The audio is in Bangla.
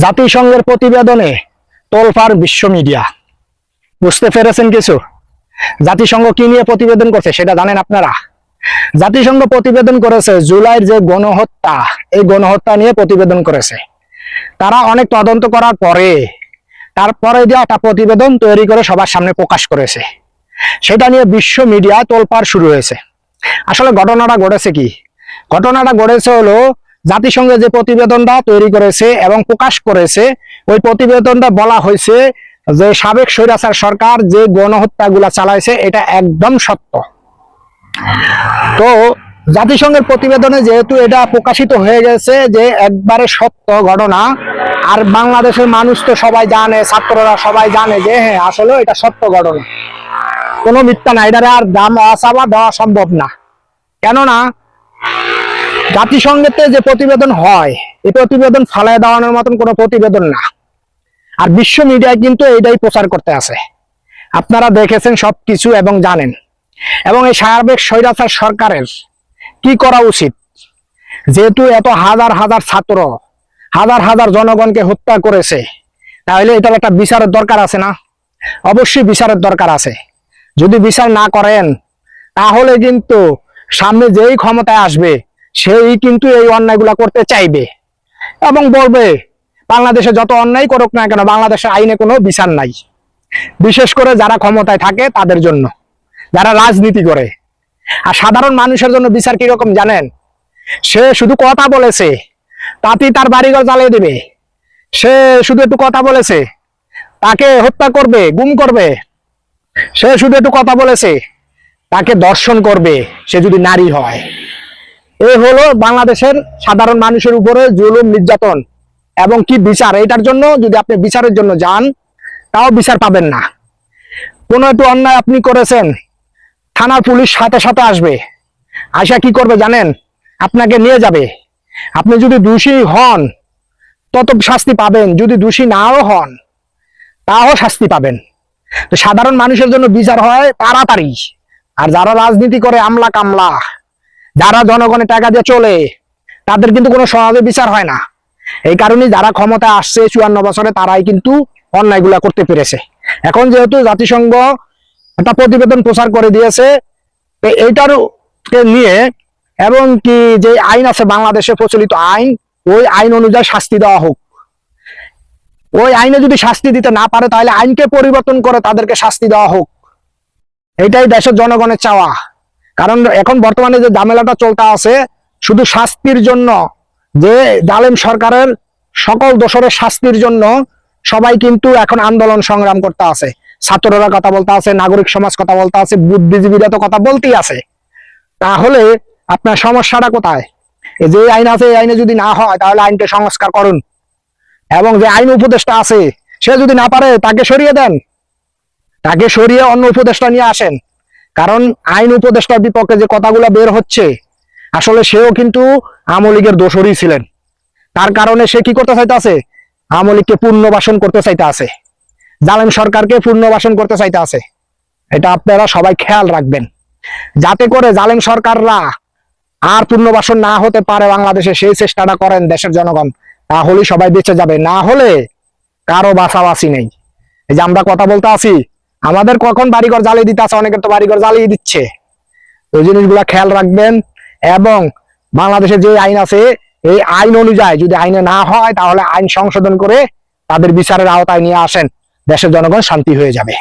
জাতিসংঘের প্রতিবেদনে তোলপাড় বিশ্ব মিডিয়া। বুঝতে পেরেছেন কিছু? জাতিসংঘ কি নিয়ে প্রতিবেদন করছে সেটা জানেন আপনারা? জাতিসংঘ প্রতিবেদন করেছে জুলাইয়ের যে গণহত্যা, এই গণহত্যা নিয়ে প্রতিবেদন করেছে। তারা অনেক তদন্ত করার পরে তারপরে দিয়ে একটা প্রতিবেদন তৈরি করে সবার সামনে প্রকাশ করেছে। সেটা নিয়ে বিশ্ব মিডিয়া তোলপাড় শুরু হয়েছে। আসলে ঘটনাটা ঘটেছে কি? ঘটনাটা ঘটেছে হলো জাতিসংঘে যে প্রতিবেদনটা তৈরি করেছে এবং প্রকাশ করেছে, ওই প্রতিবেদনটা বলা হয়েছে যে সাবেক স্বৈরাচার সরকার যে গণহত্যাগুলা চালাইছে এটা একদম সত্য। তো জাতিসংঘের প্রতিবেদনে যেহেতু এটা প্রকাশিত হয়ে গেছে যে একবারে সত্য ঘটনা, আর বাংলাদেশের মানুষ তো সবাই জানে, ছাত্ররা সবাই জানে যে হ্যাঁ আসলে এটা সত্য ঘটনা, কোনো মিথ্যা না। এটার আর দাম অসাবা দেওয়া সম্ভব না। কেননা জাতিসংঘেতে যে প্রতিবেদন হয়, এই প্রতিবেদন ফালায় দেওয়ানোর মতন কোনো প্রতিবেদন না। আর বিশ্ব মিডিয়ায় কিন্তু এইটাই প্রচার করতে আছে। আপনারা দেখেছেন সবকিছু এবং জানেন। এবং এই সাবেক স্বৈরাচার সরকারের কি করা উচিত? যেহেতু এত হাজার হাজার ছাত্র, হাজার হাজার জনগণকে হত্যা করেছে, তাহলে এটার একটা বিচারের দরকার আছে না? অবশ্যই বিচারের দরকার আছে। যদি বিচার না করেন তাহলে কিন্তু সামনে যেই ক্ষমতায় আসবে সেই কিন্তু এই অন্যায়গুলা করতে চাইবে এবং বলবে বাংলাদেশে যত অন্যায় করুক না কেন বাংলাদেশের আইনে কোনো বিচার নাই। বিশেষ করে যারা ক্ষমতায় থাকে তাদের জন্য, যারা রাজনীতি করে। আর সাধারণ মানুষের জন্য বিচার কিরকম জানেন? সে শুধু কথা বলেছে তাতেই তার বাড়িঘর জ্বালিয়ে দেবে। সে শুধু একটু কথা বলেছে তাকে হত্যা করবে, গুম করবে। সে শুধু একটু কথা বলেছে তাকে ধর্ষণ করবে, সে যদি নারী হয়। এই হলো বাংলাদেশের সাধারণ মানুষের উপরে জুলুম, নির্যাতন এবং কি বিচার। এটার জন্য যদি আপনি বিচারের জন্য যান তাও বিচার পাবেন না। কোনো একটু অন্যায় আপনি করেছেন, থানা পুলিশ সাথে সাথে আসবে, আশা কি করবে জানেন? আপনাকে নিয়ে যাবে। আপনি যদি দোষী হন তত শাস্তি পাবেন, যদি দোষী নাও হন তাও শাস্তি পাবেন। তো সাধারণ মানুষের জন্য বিচার হয় তাড়াতাড়ি। আর যারা রাজনীতি করে আমলা কামলা, যারা জনগণের টাকা দিয়ে চলে, তাদের কিন্তু কোনো সহজে বিচার হয় না। এই কারণে যারা ক্ষমতায় আসছে 54 বছরে তারাই কিন্তু অন্যায়গুলা করতে পেরেছে। এখন যেহেতু জাতিসংঘ একটা প্রতিবেদন প্রচার করে দিয়েছে, এইটার নিয়ে এবং কি যে আইন আছে বাংলাদেশে প্রচলিত আইন, ওই আইন অনুযায়ী শাস্তি দেওয়া হোক। ওই আইনে যদি শাস্তি দিতে না পারে তাহলে আইনকে পরিবর্তন করে তাদেরকে শাস্তি দেওয়া হোক। এটাই দেশের জনগণের চাওয়া। কারণ এখন বর্তমানে যে ঝামেলাটা চলতে আছে, শুধু শাস্তির জন্য, যে জালেম সরকারের সকল দোষরের শাস্তির জন্য সবাই কিন্তু এখন আন্দোলন সংগ্রাম করতে আছে। ছাত্ররা কথা বলতে আছে, নাগরিক সমাজ কথা বলতে আছে, বুদ্ধিজীবীরা তো কথা বলতেই আছে। তাহলে আপনার সমস্যাটা কোথায়? যে আইন আছে এই আইনে যদি না হয় তাহলে আইনকে সংস্কার করুন। এবং যে আইন উপদেষ্টা আছে সে যদি না পারে তাকে সরিয়ে দেন, তাকে সরিয়ে অন্য উপদেষ্টা নিয়ে আসেন। কারণ আইন উপদেষ্টার বিপক্ষে যে কথাগুলো বের হচ্ছে, আসলে সেও কিন্তু আওয়ামী লীগের দোসরই ছিলেন। তার কারণে সে কি করতে চাইতে আছে? আওয়ামী লীগকে পুনর্বাসন করতে চাইতে আছে, জালেম সরকারকে পুনর্বাসন করতে চাইতে আছে। এটা আপনারা সবাই খেয়াল রাখবেন, যাতে করে জালেম সরকাররা আর পুনর্বাসন না হতে পারে বাংলাদেশে, সেই চেষ্টাটা করেন দেশের জনগণ। তাহলেই সবাই বেঁচে যাবে, না হলে কারো বাঁচাবাঁচি নেই। এই যে আমরা কথা বলতে আছি, আমাদের কখন বাড়িঘর জ্বালিয়ে দিতে আছে, অনেকের তো বাড়িঘর জ্বালিয়ে দিচ্ছে। ওই জিনিসগুলা খেয়াল রাখবেন। এবং বাংলাদেশে যে আইন আছে এই আইন অনুযায়ী যদি আইনে না হয় তাহলে আইন সংশোধন করে তাদের বিচারের আওতায় নিয়ে আসেন, দেশের জনগণ শান্তি হয়ে যাবে।